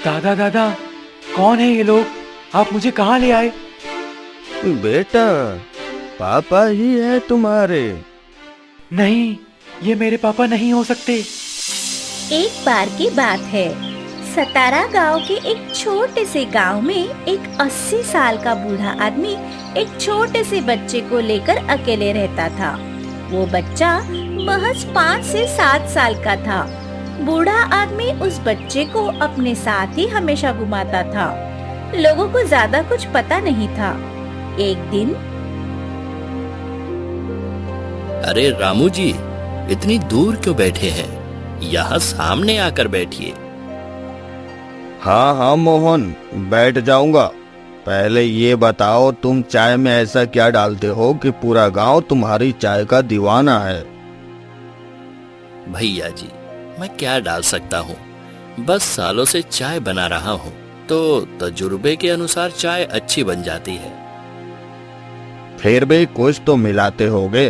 दादा दादा, कौन है ये लोग? आप मुझे कहाँ ले आए? बेटा, पापा ही है तुम्हारे। नहीं, ये मेरे पापा नहीं हो सकते। एक बार की बात है। सतारा गांव के एक छोटे से गांव में एक 80 साल का बूढ़ा आदमी एक छोटे से बच्चे को लेकर अकेले रहता था। वो बच्चा महज 5 से 7 साल का था। बूढ़ा आदमी उस बच्चे को अपने साथ ही हमेशा घुमाता था। लोगों को ज्यादा कुछ पता नहीं था। एक दिन, अरे रामू जी, इतनी दूर क्यों बैठे हैं? यहाँ सामने आकर बैठिए। हाँ हाँ मोहन, बैठ जाऊंगा। पहले ये बताओ, तुम चाय में ऐसा क्या डालते हो कि पूरा गांव तुम्हारी चाय का दीवाना है? भैया जी, मैं क्या डाल सकता हूँ? बस सालों से चाय बना रहा हूँ, तो तजुर्बे के अनुसार चाय अच्छी बन जाती है। फिर भी कुछ तो मिलाते होगे।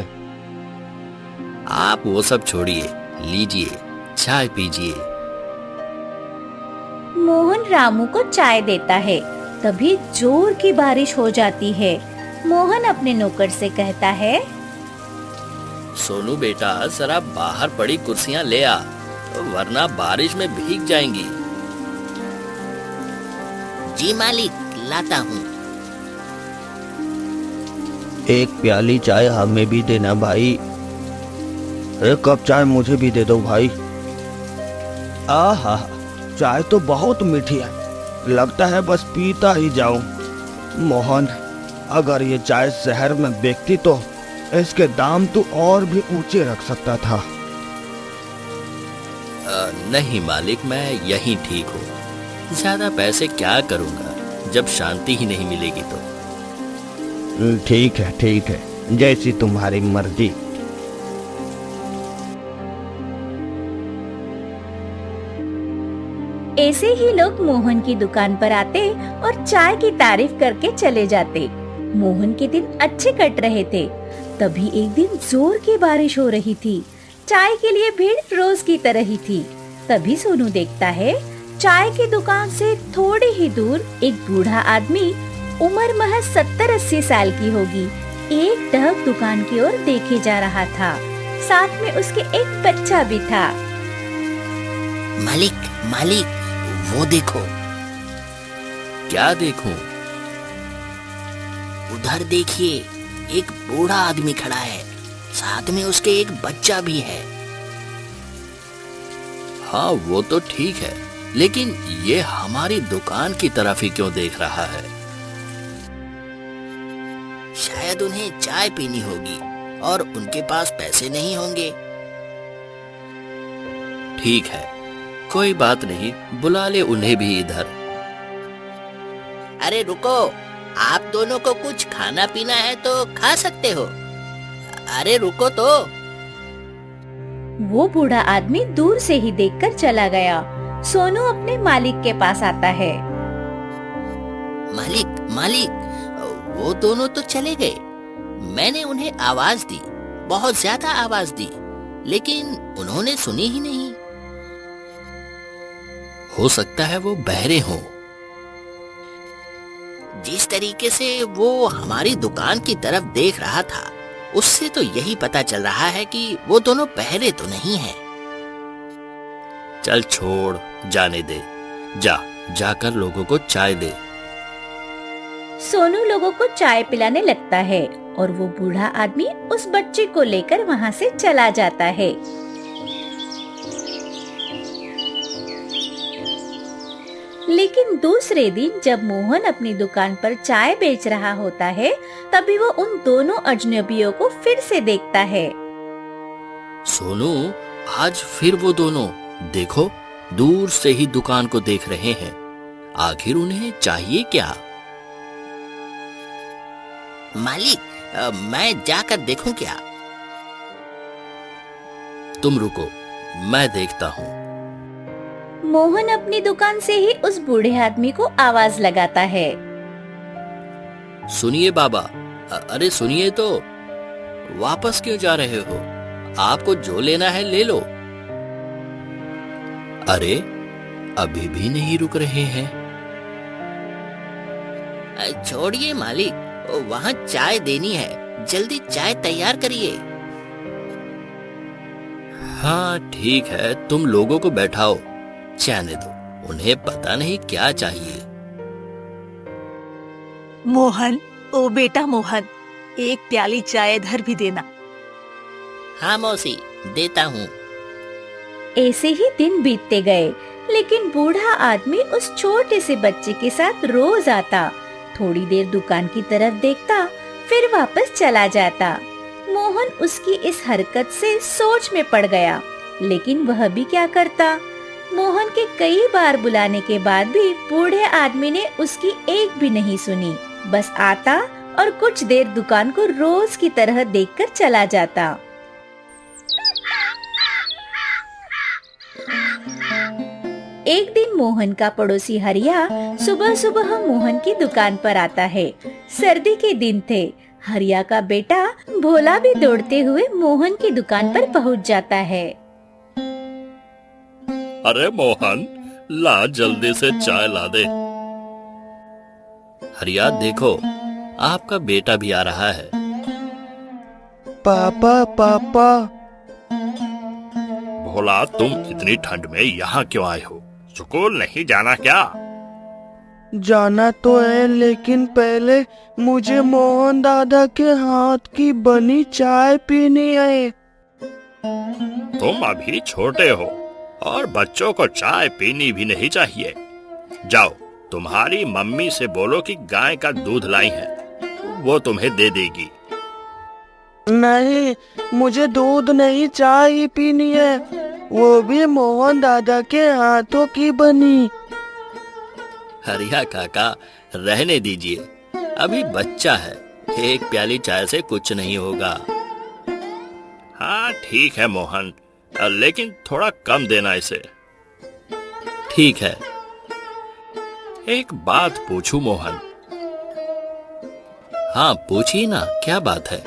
आप वो सब छोड़िए, लीजिए चाय पीजिए। मोहन रामू को चाय देता है। तभी जोर की बारिश हो जाती है। मोहन अपने नौकर से कहता है, सोनू बेटा, जरा बाहर पड़ी कुर्सियां ले आ, वरना बारिश में भीग जाएंगी। जी मालिक, लाता हूँ। एक प्याली चाय हमें भी देना भाई। एक कप चाय मुझे भी दे दो भाई। आहा, चाय तो बहुत मीठी है, लगता है बस पीता ही जाऊं। मोहन, अगर ये चाय शहर में बिकती तो इसके दाम तो और भी ऊंचे रख सकता था। नहीं मालिक, मैं यहीं ठीक हूँ। ज्यादा पैसे क्या करूँगा जब शांति ही नहीं मिलेगी तो। ठीक है, जैसी तुम्हारी मर्जी। ऐसे ही लोग मोहन की दुकान पर आते और चाय की तारीफ करके चले जाते। मोहन के दिन अच्छे कट रहे थे। तभी एक दिन जोर की बारिश हो रही थी। चाय के लिए भीड़ रोज की तरह ही थी। तभी सोनू देखता है, चाय की दुकान से थोड़ी ही दूर एक बूढ़ा आदमी, उम्र महज 70-80 साल की होगी, एक टक दुकान की ओर देखे जा रहा था। साथ में उसके एक बच्चा भी था। मालिक मालिक, वो देखो। क्या देखूं? उधर देखिए, एक बूढ़ा आदमी खड़ा है, साथ में उसके एक बच्चा भी है। हाँ, वो तो ठीक है, लेकिन ये हमारी दुकान की तरफ ही क्यों देख रहा है? शायद उन्हें चाय पीनी होगी और उनके पास पैसे नहीं होंगे। ठीक है, कोई बात नहीं, बुला ले उन्हें भी इधर। अरे रुको, आप दोनों को कुछ खाना पीना है तो खा सकते हो। अरे रुको तो। वो बूढ़ा आदमी दूर से ही देखकर चला गया। सोनू अपने मालिक के पास आता है। मालिक मालिक, वो दोनों तो चले गए। मैंने उन्हें आवाज दी, बहुत ज्यादा आवाज दी, लेकिन उन्होंने सुनी ही नहीं। हो सकता है वो बहरे हों। जिस तरीके से वो हमारी दुकान की तरफ देख रहा था, उससे तो यही पता चल रहा है कि वो दोनों बहरे तो नहीं हैं। चल छोड़, जाने दे। जाकर लोगों को चाय दे। सोनू लोगों को चाय पिलाने लगता है और वो बूढ़ा आदमी उस बच्चे को लेकर वहाँ से चला जाता है। लेकिन दूसरे दिन जब मोहन अपनी दुकान पर चाय बेच रहा होता है, तभी वो उन दोनों अजनबियों को फिर से देखता है। सोनू, आज फिर वो दोनों देखो, दूर से ही दुकान को देख रहे हैं। आखिर उन्हें चाहिए क्या? मालिक, मैं जाकर देखूं क्या? तुम रुको, मैं देखता हूँ। मोहन अपनी दुकान से ही उस बूढ़े आदमी को आवाज लगाता है। सुनिए बाबा, अरे सुनिए तो, वापस क्यों जा रहे हो? आपको जो लेना है ले लो। अरे, अभी भी नहीं रुक रहे हैं। छोड़िए मालिक, वहाँ चाय देनी है, जल्दी चाय तैयार करिए। हाँ ठीक है, तुम लोगों को बैठाओ, जाने दो, उन्हें पता नहीं क्या चाहिए। मोहन, ओ बेटा मोहन, एक प्याली चाय इधर भी देना। हाँ मौसी, देता हूँ। ऐसे ही दिन बीतते गए, लेकिन बूढ़ा आदमी उस छोटे से बच्चे के साथ रोज आता, थोड़ी देर दुकान की तरफ देखता, फिर वापस चला जाता। मोहन उसकी इस हरकत से सोच में पड़ गया, लेकिन वह भी क्या करता। मोहन के कई बार बुलाने के बाद भी बूढ़े आदमी ने उसकी एक भी नहीं सुनी, बस आता और कुछ देर दुकान को रोज की तरह देखकर चला जाता। एक दिन मोहन का पड़ोसी हरिया सुबह सुबह मोहन की दुकान पर आता है। सर्दी के दिन थे। हरिया का बेटा भोला भी दौड़ते हुए मोहन की दुकान पर पहुंच जाता है। अरे मोहन, ला जल्दी से चाय ला दे। हरिया देखो, आपका बेटा भी आ रहा है। पापा पापा। भोला, तुम इतनी ठंड में यहाँ क्यों आए हो? स्कूल नहीं जाना क्या? जाना तो है, लेकिन पहले मुझे मोहन दादा के हाथ की बनी चाय पीनी है। तुम अभी छोटे हो और बच्चों को चाय पीनी भी नहीं चाहिए। जाओ, तुम्हारी मम्मी से बोलो कि गाय का दूध लाई है, वो तुम्हें दे देगी। नहीं, मुझे दूध नहीं, चाय ही पीनी है, वो भी मोहन दादा के हाथों की बनी। हरिया काका, रहने दीजिए, अभी बच्चा है, एक प्याली चाय से कुछ नहीं होगा। हाँ ठीक है मोहन, लेकिन थोड़ा कम देना इसे। ठीक है। एक बात पूछूं मोहन? हाँ पूछिए ना, क्या बात है?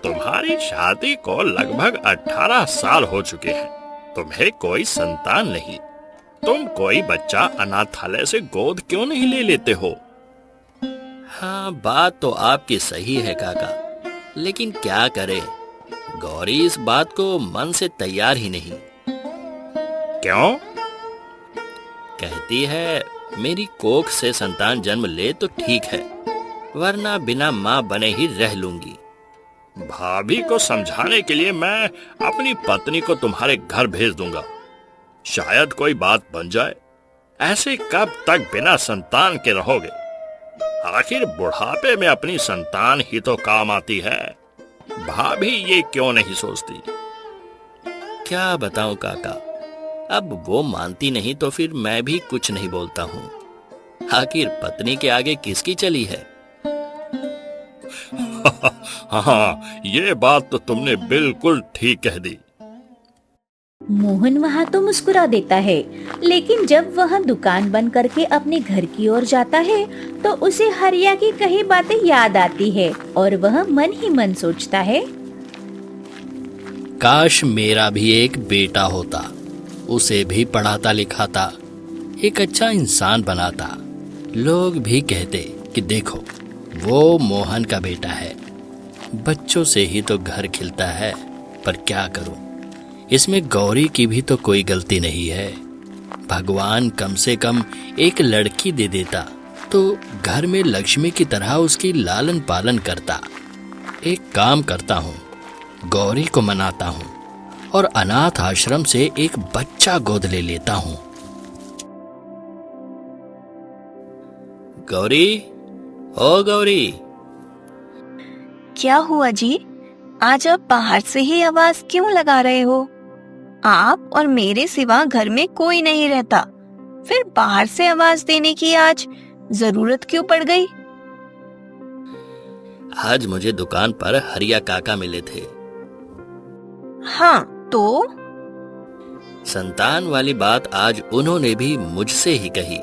तुम्हारी शादी को लगभग 18 साल हो चुके हैं, तुम्हें कोई संतान नहीं, तुम कोई बच्चा अनाथालय से गोद क्यों नहीं ले लेते हो? हाँ बात तो आपकी सही है काका, लेकिन क्या करें, गौरी इस बात को मन से तैयार ही नहीं। क्यों? कहती है मेरी कोख से संतान जन्म ले तो ठीक है, वरना बिना माँ बने ही रह लूंगी। भाभी को समझाने के लिए मैं अपनी पत्नी को तुम्हारे घर भेज दूंगा, शायद कोई बात बन जाए। ऐसे कब तक बिना संतान के रहोगे? आखिर बुढ़ापे में अपनी संतान ही तो काम आती है। भाभी ये क्यों नहीं सोचती? क्या बताऊं काका, अब वो मानती नहीं तो फिर मैं भी कुछ नहीं बोलता हूँ। आखिर पत्नी के आगे किसकी चली है? हाँ, ये बात तो तुमने बिल्कुल ठीक कह दी। मोहन वहाँ तो मुस्कुरा देता है, लेकिन जब वह दुकान बंद करके अपने घर की ओर जाता है तो उसे हरिया की कही बातें याद आती है और वह मन ही मन सोचता है, काश मेरा भी एक बेटा होता, उसे भी पढ़ाता लिखाता, एक अच्छा इंसान बनाता। लोग भी कहते कि देखो वो मोहन का बेटा है। बच्चों से ही तो घर खिलता है, पर क्या करूं, इसमें गौरी की भी तो कोई गलती नहीं है। भगवान कम से कम एक लड़की दे देता तो घर में लक्ष्मी की तरह उसकी लालन पालन करता। एक काम करता हूँ, गौरी को मनाता हूँ और अनाथ आश्रम से एक बच्चा गोद ले लेता हूँ। गौरी, ओ गौरी। क्या हुआ जी? आज आप बाहर से ही आवाज क्यों लगा रहे हो? आप और मेरे सिवा घर में कोई नहीं रहता, फिर बाहर से आवाज देने की आज जरूरत क्यों पड़ गई? आज मुझे दुकान पर हरिया काका मिले थे। हाँ तो? संतान वाली बात आज उन्होंने भी मुझसे ही कही।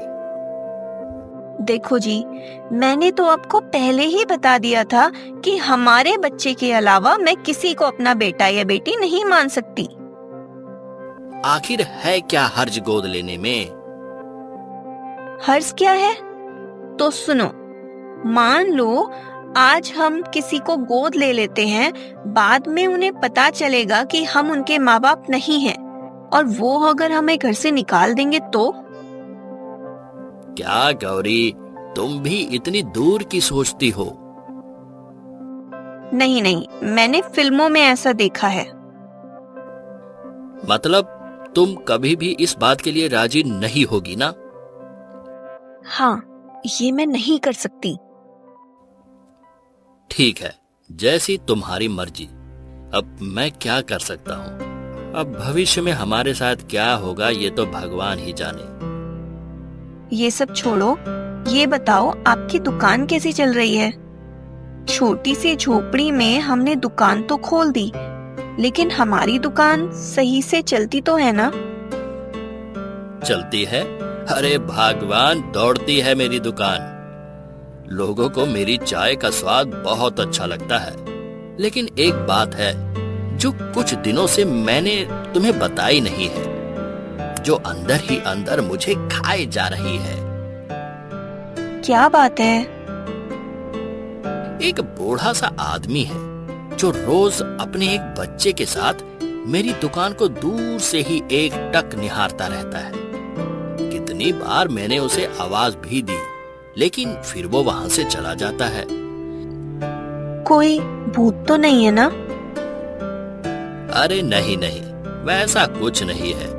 देखो जी, मैंने तो आपको पहले ही बता दिया था कि हमारे बच्चे के अलावा मैं किसी को अपना बेटा या बेटी नहीं मान सकती। आखिर है क्या हर्ज गोद लेने में? हर्ज क्या है? तो सुनो, मान लो आज हम किसी को गोद ले लेते हैं, बाद में उन्हें पता चलेगा कि हम उनके माँ बाप नहीं हैं, और वो अगर हमें घर से निकाल देंगे तो? क्या गौरी, तुम भी इतनी दूर की सोचती हो? नहीं नहीं, मैंने फिल्मों में ऐसा देखा है। मतलब तुम कभी भी इस बात के लिए राजी नहीं होगी ना? हाँ, ये मैं नहीं कर सकती। ठीक है, जैसी तुम्हारी मर्जी। अब मैं क्या कर सकता हूँ? अब भविष्य में हमारे साथ क्या होगा ये तो भगवान ही जाने। ये सब छोड़ो, ये बताओ आपकी दुकान कैसी चल रही है? छोटी सी झोपड़ी में हमने दुकान तो खोल दी, लेकिन हमारी दुकान सही से चलती तो है ना? चलती है? अरे भगवान, दौड़ती है मेरी दुकान। लोगों को मेरी चाय का स्वाद बहुत अच्छा लगता है। लेकिन एक बात है जो कुछ दिनों से मैंने तुम्हें बताई नहीं है, जो अंदर ही अंदर मुझे खाए जा रही है। क्या बात है? एक बूढ़ा सा आदमी है जो रोज अपने एक बच्चे के साथ मेरी दुकान को दूर से ही एक टक निहारता रहता है। कितनी बार मैंने उसे आवाज भी दी, लेकिन फिर वो वहां से चला जाता है। कोई भूत तो नहीं है ना? अरे नहीं नहीं, वैसा कुछ नहीं है।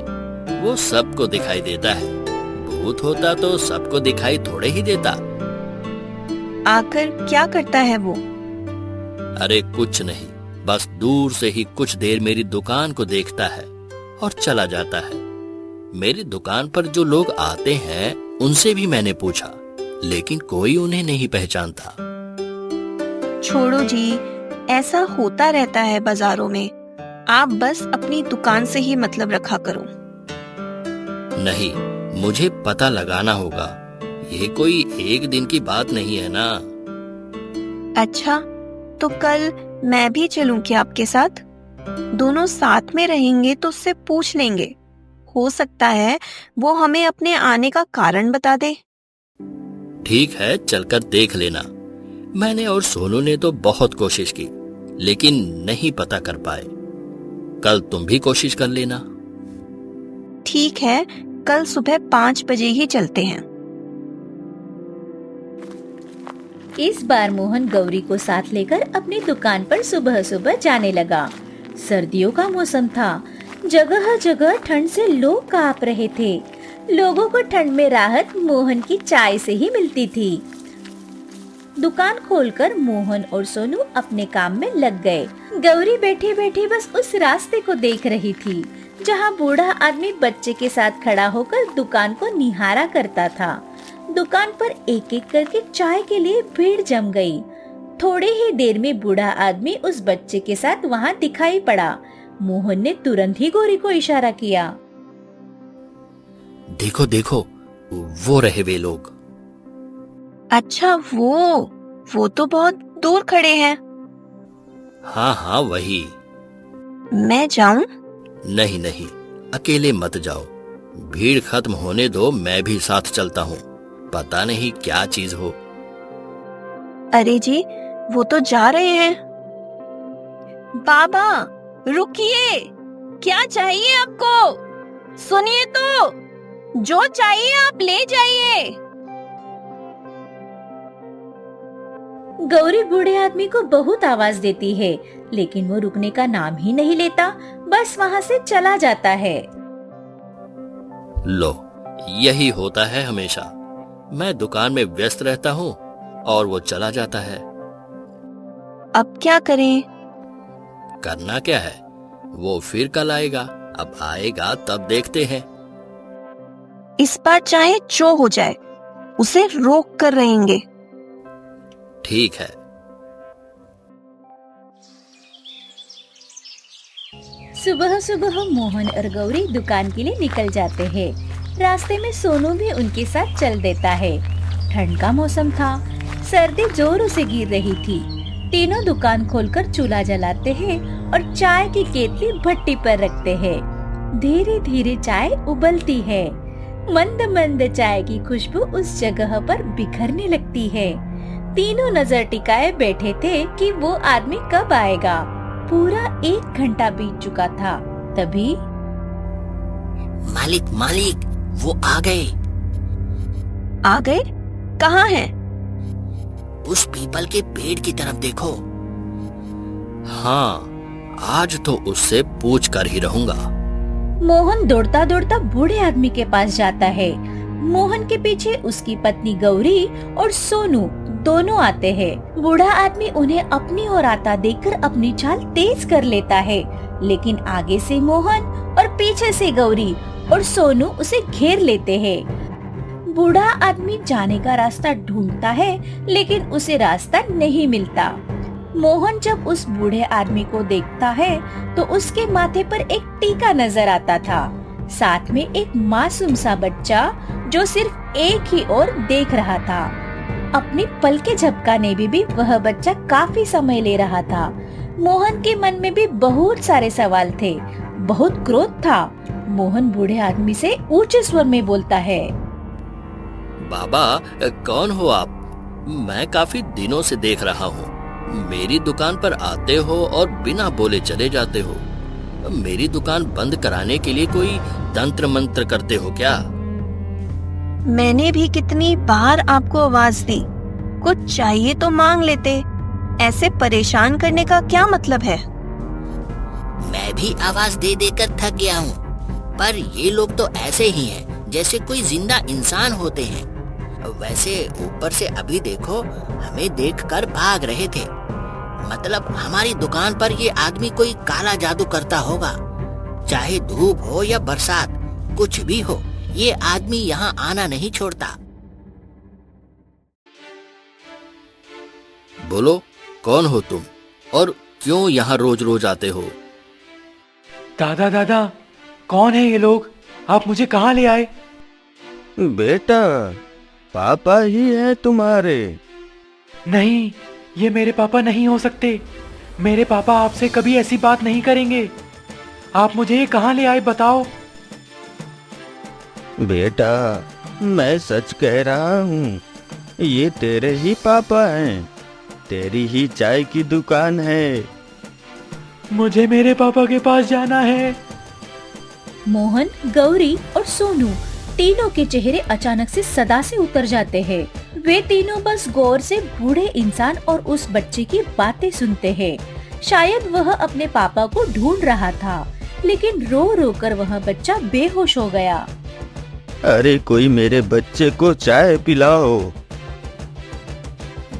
वो सबको दिखाई देता है। भूत होता तो सबको दिखाई थोड़े ही देता। आकर क्या करता है वो? अरे कुछ नहीं, बस दूर से ही कुछ देर मेरी दुकान को देखता है और चला जाता है। मेरी दुकान पर जो लोग आते हैं उनसे भी मैंने पूछा, लेकिन कोई उन्हें नहीं पहचानता। छोड़ो जी, ऐसा होता रहता है बाजारों में। आप बस अपनी दुकान से ही मतलब रखा करो। नहीं, मुझे पता लगाना होगा। ये कोई एक दिन की बात नहीं है ना। अच्छा, तो कल मैं भी चलूं क्या आपके साथ? दोनों साथ में रहेंगे तो उससे पूछ लेंगे, हो सकता है वो हमें अपने आने का कारण बता दे। ठीक है, चलकर देख लेना। मैंने और सोनू ने तो बहुत कोशिश की, लेकिन नहीं पता कर पाए। कल तुम भी कोशिश कर लेना। ठीक है, कल सुबह 5 बजे ही चलते हैं। इस बार मोहन गौरी को साथ लेकर अपनी दुकान पर सुबह सुबह जाने लगा। सर्दियों का मौसम था, जगह जगह ठंड से लोग कांप रहे थे। लोगों को ठंड में राहत मोहन की चाय से ही मिलती थी। दुकान खोलकर मोहन और सोनू अपने काम में लग गए। गौरी बैठी बैठी बस उस रास्ते को देख रही थी जहाँ बूढ़ा आदमी बच्चे के साथ खड़ा होकर दुकान को निहारा करता था। दुकान पर एक एक करके चाय के लिए भीड़ जम गई। थोड़ी ही देर में बूढ़ा आदमी उस बच्चे के साथ वहाँ दिखाई पड़ा। मोहन ने तुरंत ही गौरी को इशारा किया। देखो देखो, वो रहे वे लोग। अच्छा, वो तो बहुत दूर खड़े हैं। हाँ हाँ, वही। मैं जाऊं? नहीं नहीं, अकेले मत जाओ। भीड़ खत्म होने दो, मैं भी साथ चलता हूँ। पता नहीं क्या चीज हो। अरे जी, वो तो जा रहे हैं। बाबा रुकिए, क्या चाहिए आपको? सुनिए तो, जो चाहिए आप ले जाइए। गौरी बूढ़े आदमी को बहुत आवाज देती है, लेकिन वो रुकने का नाम ही नहीं लेता, बस वहाँ से चला जाता है। लो, यही होता है हमेशा। मैं दुकान में व्यस्त रहता हूँ और वो चला जाता है। अब क्या करें? करना क्या है, वो फिर कल आएगा। अब आएगा तब देखते हैं। इस बार चाहे जो हो जाए, उसे रोक कर रहेंगे। ठीक है। सुबह सुबह मोहन और गौरी दुकान के लिए निकल जाते हैं। रास्ते में सोनू भी उनके साथ चल देता है। ठंड का मौसम था, सर्दी जोरों से गिर रही थी। तीनों दुकान खोलकर चूल्हा जलाते हैं और चाय की केतली भट्टी पर रखते हैं। धीरे धीरे चाय उबलती है। मंद मंद चाय की खुशबू उस जगह पर बिखरने लगती है। तीनों नजर टिकाए बैठे थे कि वो आदमी कब आएगा। पूरा 1 घंटा बीत चुका था। तभी मालिक मालिक, वो आ गए। आ गए? कहाँ है? उस पीपल के पेड़ की तरफ देखो। हाँ, आज तो उससे पूछ कर ही रहूंगा। मोहन दौड़ता दौड़ता बूढ़े आदमी के पास जाता है। मोहन के पीछे उसकी पत्नी गौरी और सोनू दोनों आते हैं। बूढ़ा आदमी उन्हें अपनी ओर आता देखकर अपनी चाल तेज कर लेता है, लेकिन आगे से मोहन और पीछे से गौरी और सोनू उसे घेर लेते हैं। बूढ़ा आदमी जाने का रास्ता ढूंढता है, लेकिन उसे रास्ता नहीं मिलता। मोहन जब उस बूढ़े आदमी को देखता है तो उसके माथे पर एक टीका नजर आता था, साथ में एक मासूम सा बच्चा जो सिर्फ एक ही ओर देख रहा था। अपनी पलकें झपकाने में भी वह बच्चा काफी समय ले रहा था। मोहन के मन में भी बहुत सारे सवाल थे, बहुत क्रोध था। मोहन बूढ़े आदमी से ऊंचे स्वर में बोलता है, बाबा, कौन हो आप? मैं काफी दिनों से देख रहा हूँ। मेरी दुकान पर आते हो और बिना बोले चले जाते हो। मेरी दुकान बंद कराने के लिए कोई तंत्र मंत्र करते हो क्या? मैंने भी कितनी बार आपको आवाज दी, कुछ चाहिए तो मांग लेते। ऐसे परेशान करने का क्या मतलब है? मैं भी आवाज दे देकर थक गया हूँ, पर ये लोग तो ऐसे ही हैं जैसे कोई जिंदा इंसान होते हैं। वैसे ऊपर से अभी देखो, हमें देखकर भाग रहे थे। मतलब हमारी दुकान पर ये आदमी कोई काला जादू करता होगा। चाहे धूप हो या बरसात, कुछ भी हो, ये आदमी यहाँ आना नहीं छोड़ता। बोलो, कौन हो तुम और क्यों यहाँ रोज रोज आते हो? दादा दादा, कौन है ये लोग? आप मुझे कहाँ ले आए? बेटा, पापा ही है तुम्हारे। नहीं, ये मेरे पापा नहीं हो सकते। मेरे पापा आपसे कभी ऐसी बात नहीं करेंगे। आप मुझे कहाँ ले आए, बताओ। बेटा, मैं सच कह रहा हूँ, ये तेरे ही पापा हैं। तेरी ही चाय की दुकान है। मुझे मेरे पापा के पास जाना है। मोहन, गौरी और सोनू तीनों के चेहरे अचानक से सदा से उतर जाते हैं। वे तीनों बस गौर से बूढ़े इंसान और उस बच्चे की बातें सुनते हैं। शायद वह अपने पापा को ढूंढ रहा था, लेकिन रो रो कर वह बच्चा बेहोश हो गया। अरे कोई मेरे बच्चे को चाय पिलाओ।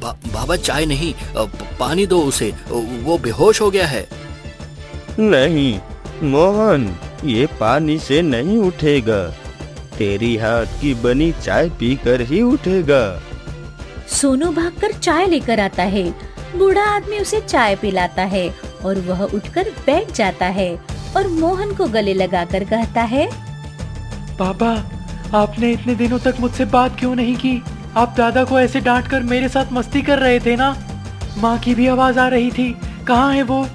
बाबा, चाय नहीं, पानी दो उसे, वो बेहोश हो गया है। नहीं मोहन, ये पानी से नहीं उठेगा। तेरी हाथ की बनी चाय पीकर ही उठेगा। सोनू भागकर चाय लेकर आता है। बूढ़ा आदमी उसे चाय पिलाता है और वह उठकर बैठ जाता है और मोहन को गले लगाकर कहता है, पापा, आपने इतने दिनों तक मुझसे बात क्यों नहीं की? आप दादा को ऐसे डांट कर मेरे साथ मस्ती कर रहे थे ना? माँ की भी आवाज आ रही थी। कहाँ है वो?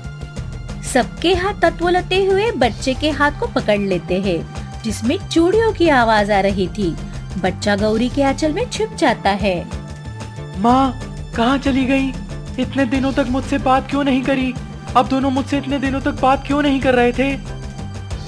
सबके हाथ तत्वलते हुए बच्चे के हाथ को पकड़ लेते हैं, जिसमें चूड़ियों की आवाज आ रही थी। बच्चा गौरी के आंचल में छिप जाता है। माँ, कहाँ चली गई? इतने दिनों तक मुझसे बात क्यों नहीं करी? अब दोनों मुझसे इतने दिनों तक बात क्यों नहीं कर रहे थे?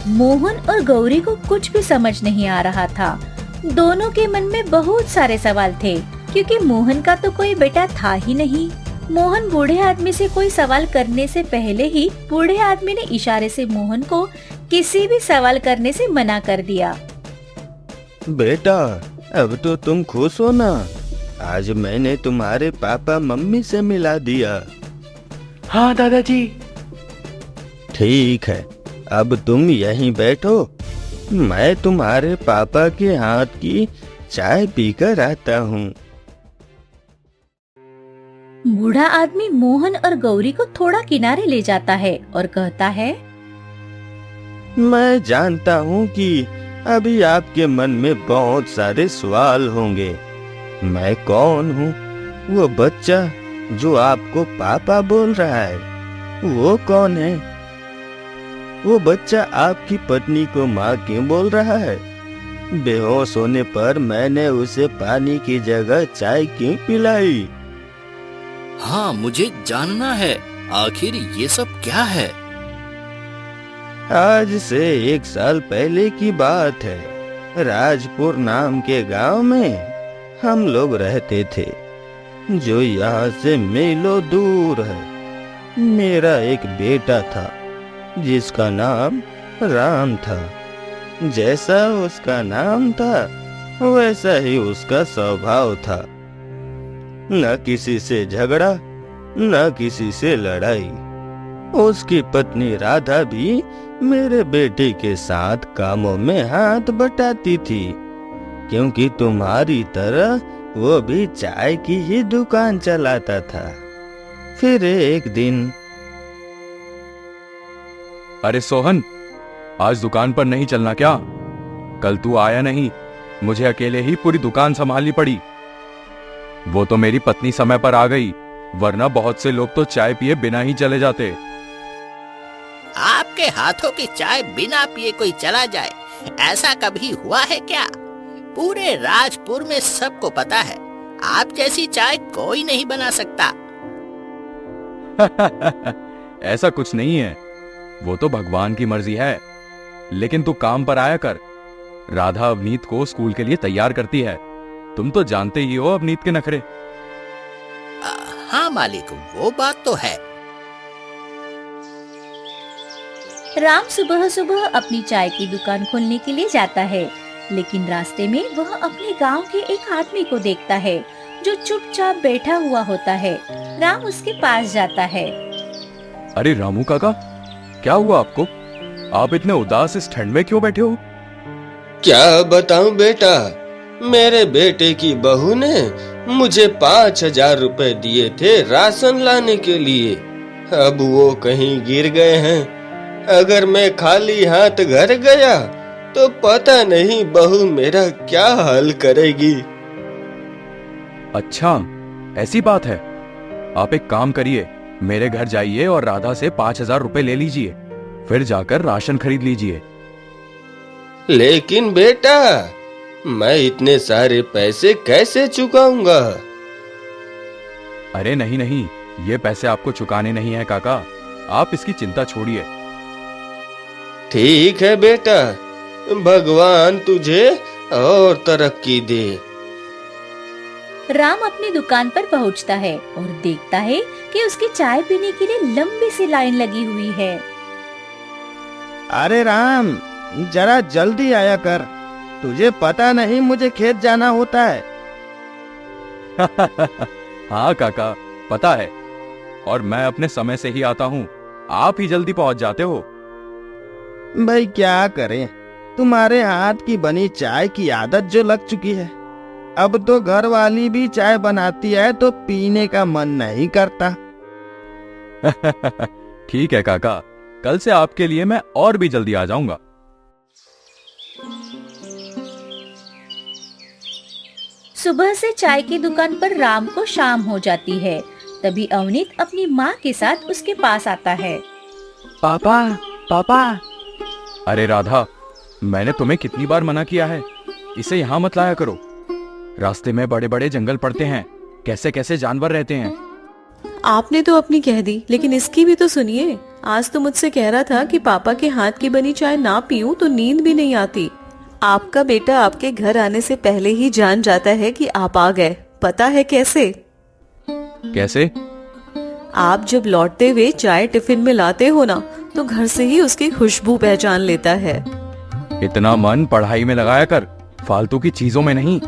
मोहन और गौरी को कुछ भी समझ नहीं आ रहा था। दोनों के मन में बहुत सारे सवाल थे, क्योंकि मोहन का तो कोई बेटा था ही नहीं। मोहन बूढ़े आदमी से कोई सवाल करने से पहले ही बूढ़े आदमी ने इशारे से मोहन को किसी भी सवाल करने से मना कर दिया। बेटा, अब तो तुम खुश हो ना? आज मैंने तुम्हारे पापा मम्मी से मिला दिया। हाँ दादाजी। ठीक है, अब तुम यहीं बैठो, मैं तुम्हारे पापा के हाथ की चाय पीकर आता हूँ। बूढ़ा आदमी मोहन और गौरी को थोड़ा किनारे ले जाता है और कहता है, मैं जानता हूँ कि अभी आपके मन में बहुत सारे सवाल होंगे। मैं कौन हूँ? वो बच्चा जो आपको पापा बोल रहा है, वो कौन है? वो बच्चा आपकी पत्नी को माँ क्यों बोल रहा है? बेहोश होने पर मैंने उसे पानी की जगह चाय क्यों पिलाई? हाँ, मुझे जानना है, आखिर ये सब क्या है? आज से 1 साल पहले की बात है। राजपुर नाम के गांव में हम लोग रहते थे, जो यहाँ से मीलों दूर है। मेरा एक बेटा था जिसका नाम राम था। जैसा उसका नाम था वैसा ही उसका स्वभाव था। न किसी से झगड़ा, न किसी से लड़ाई। उसकी पत्नी राधा भी मेरे बेटे के साथ कामों में हाथ बटाती थी, क्योंकि तुम्हारी तरह वो भी चाय की ही दुकान चलाता था। फिर एक दिन, अरे सोहन, आज दुकान पर नहीं चलना क्या? कल तू आया नहीं, मुझे अकेले ही पूरी दुकान संभालनी पड़ी। वो तो मेरी पत्नी समय पर आ गई, वरना बहुत से लोग तो चाय पिए बिना ही चले जाते। आपके हाथों की चाय बिना पिए कोई चला जाए, ऐसा कभी हुआ है क्या? पूरे राजपुर में सबको पता है, आप जैसी चाय कोई नहीं बना सकता। ऐसा कुछ नहीं है, वो तो भगवान की मर्जी है। लेकिन तू काम पर आया कर। राधा अवनीत को स्कूल के लिए तैयार करती है। तुम तो जानते ही हो अवनीत के नखरे। हाँ मालिक, वो बात तो है। राम सुबह सुबह अपनी चाय की दुकान खोलने के लिए जाता है, लेकिन रास्ते में वह अपने गांव के एक आदमी को देखता है जो चुपचाप बैठा हुआ होता है। राम उसके पास जाता है। अरे रामू काका, क्या हुआ आपको? आप इतने उदास इस ठंड में क्यों बैठे हो? क्या बताऊं बेटा, मेरे बेटे की बहू ने मुझे 5,000 रुपए दिए थे राशन लाने के लिए। अब वो कहीं गिर गए हैं। अगर मैं खाली हाथ घर गया तो पता नहीं बहू मेरा क्या हाल करेगी। अच्छा, ऐसी बात है। आप एक काम करिए, मेरे घर जाइए और राधा से 5,000 रुपए ले लीजिए, फिर जाकर राशन खरीद लीजिए। लेकिन बेटा, मैं इतने सारे पैसे कैसे चुकाऊंगा? अरे नहीं नहीं, ये पैसे आपको चुकाने नहीं है काका, आप इसकी चिंता छोड़िए। ठीक है बेटा, भगवान तुझे और तरक्की दे। राम अपनी दुकान पर पहुंचता है और देखता है कि उसकी चाय पीने के लिए लंबी सी लाइन लगी हुई है। अरे राम, जरा जल्दी आया कर, तुझे पता नहीं मुझे खेत जाना होता है। हाँ काका, पता है, और मैं अपने समय से ही आता हूँ। आप ही जल्दी पहुँच जाते हो। भाई क्या करें, तुम्हारे हाथ की बनी चाय की आदत जो लग चुकी है। अब तो घर वाली भी चाय बनाती है तो पीने का मन नहीं करता। ठीक है काका, कल से आपके लिए मैं और भी जल्दी आ जाऊंगा। सुबह से चाय की दुकान पर राम को शाम हो जाती है। तभी अवनीत अपनी माँ के साथ उसके पास आता है। पापा, पापा। अरे राधा, मैंने तुम्हें कितनी बार मना किया है, इसे यहाँ मत लाया करो। रास्ते में बड़े बड़े जंगल पड़ते हैं, कैसे कैसे जानवर रहते हैं। आपने तो अपनी कह दी, लेकिन इसकी भी तो सुनिए। आज तो मुझसे कह रहा था कि पापा के हाथ की बनी चाय ना पीऊं तो नींद भी नहीं आती। आपका बेटा आपके घर आने से पहले ही जान जाता है कि आप आ गए। पता है कैसे? कैसे? आप जब लौटते हुए चाय टिफिन में लाते हो ना, तो घर से ही उसकी खुशबू पहचान लेता है। इतना मन पढ़ाई में लगाया कर, फालतू की चीजों में नहीं।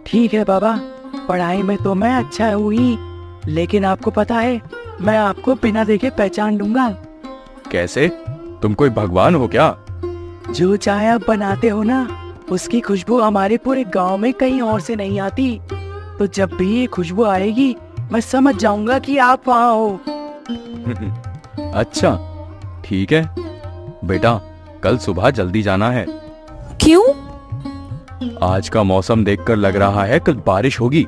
ठीक है बाबा, पढ़ाई में तो मैं अच्छा हुई, लेकिन आपको पता है मैं आपको बिना देखे पहचान लूंगा। कैसे? तुम कोई भगवान हो क्या? जो चाय आप बनाते हो ना, उसकी खुशबू हमारे पूरे गांव में कहीं और से नहीं आती। तो जब भी ये खुशबू आएगी मैं समझ जाऊंगा कि आप वहाँ हो। अच्छा ठीक है बेटा, कल सुबह जल्दी जाना है। क्यों? आज का मौसम देखकर लग रहा है कल बारिश होगी।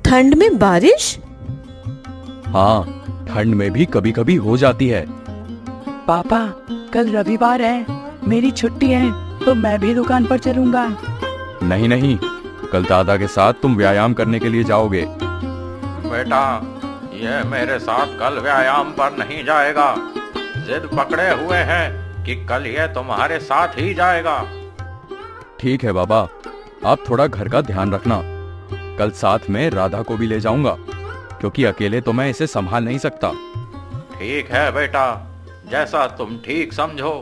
ठंड में बारिश? हाँ, ठंड में भी कभी कभी हो जाती है। पापा कल रविवार है, मेरी छुट्टी है, तो मैं भी दुकान पर चलूंगा। नहीं नहीं, कल दादा के साथ तुम व्यायाम करने के लिए जाओगे। बेटा, ये मेरे साथ कल व्यायाम पर नहीं जाएगा। जिद पकड़े हुए हैं कि कल ये तुम्हारे साथ ही जाएगा। ठीक है बाबा, आप थोड़ा घर का ध्यान रखना। कल साथ में राधा को भी ले जाऊंगा, क्योंकि अकेले तो मैं इसे संभाल नहीं सकता। ठीक है बेटा, जैसा तुम ठीक समझो।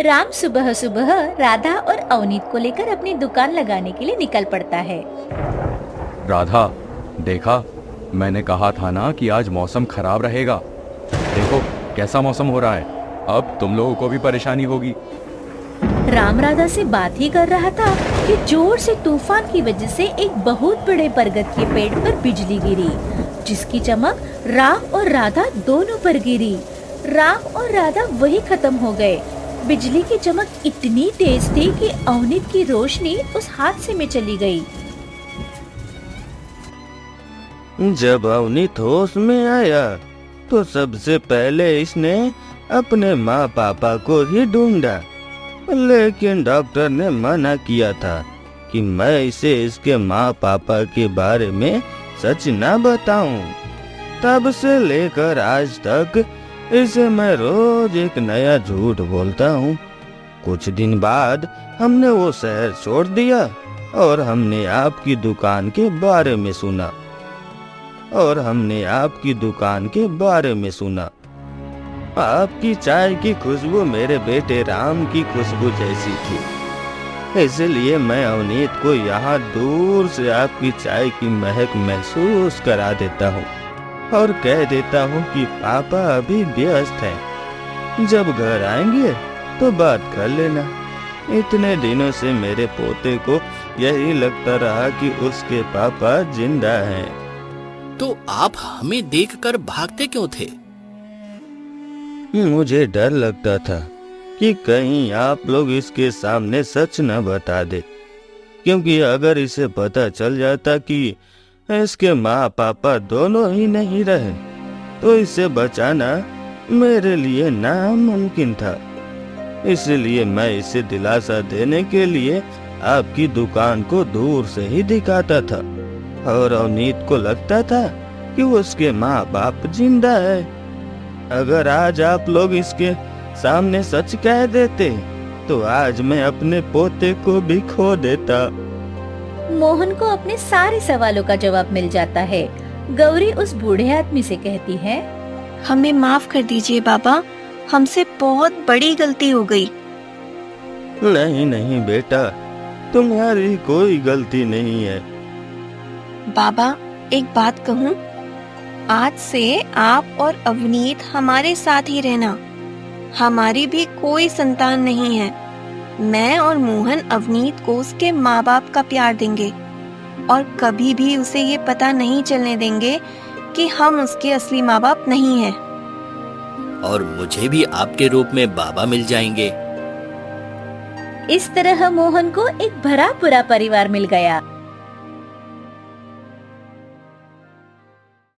राम सुबह सुबह राधा और अवनीत को लेकर अपनी दुकान लगाने के लिए निकल पड़ता है। राधा, देखा, मैंने कहा था ना कि आज मौसम खराब रहेगा। देखो कैसा मौसम हो रहा है, अब तुम लोगों को भी परेशानी होगी। राम राधा से बात ही कर रहा था कि जोर से तूफान की वजह से एक बहुत बड़े बरगद के पेड़ पर बिजली गिरी, जिसकी चमक राम और राधा दोनों पर गिरी। राम और राधा वही खत्म हो गए। बिजली की चमक इतनी तेज थी कि अवनीत की रोशनी उस हादसे में चली गई। जब अवनीत होश में आया तो सबसे पहले इसने अपने माँ पापा को ही ढूंढा, लेकिन डॉक्टर ने मना किया था कि मैं इसे इसके माँ पापा के बारे में सच न बताऊं। तब से लेकर आज तक इसे मैं रोज एक नया झूठ बोलता हूँ। कुछ दिन बाद हमने वो शहर छोड़ दिया और हमने आपकी दुकान के बारे में सुना। आपकी चाय की खुशबू मेरे बेटे राम की खुशबू जैसी थी, इसलिए मैं अवनीत को यहाँ दूर से आपकी चाय की महक महसूस करा देता हूँ और कह देता हूँ कि पापा अभी व्यस्त हैं, जब घर आएंगे तो बात कर लेना। इतने दिनों से मेरे पोते को यही लगता रहा कि उसके पापा जिंदा हैं। तो आप हमें देखकर भागते क्यों थे? मुझे डर लगता था कि कहीं आप लोग इसके सामने सच न बता दे, क्योंकि अगर इसे पता चल जाता कि इसके माँ पापा दोनों ही नहीं रहे तो इसे बचाना मेरे लिए नामुमकिन था। इसलिए मैं इसे दिलासा देने के लिए आपकी दुकान को दूर से ही दिखाता था और अवनीत को लगता था कि उसके माँ बाप जिंदा है। अगर आज आप लोग इसके सामने सच कह देते तो आज मैं अपने पोते को भी खो देता। मोहन को अपने सारे सवालों का जवाब मिल जाता है। गौरी उस बूढ़े आदमी से कहती है, हमें माफ कर दीजिए बाबा, हमसे बहुत बड़ी गलती हो गई। नहीं नहीं बेटा, तुम्हारी कोई गलती नहीं है। बाबा, एक बात कहूँ, आज से आप और अवनीत हमारे साथ ही रहना। हमारी भी कोई संतान नहीं है। मैं और मोहन अवनीत को उसके माँ बाप का प्यार देंगे और कभी भी उसे ये पता नहीं चलने देंगे कि हम उसके असली माँ बाप नहीं हैं। और मुझे भी आपके रूप में बाबा मिल जाएंगे। इस तरह मोहन को एक भरा पूरा परिवार मिल गया।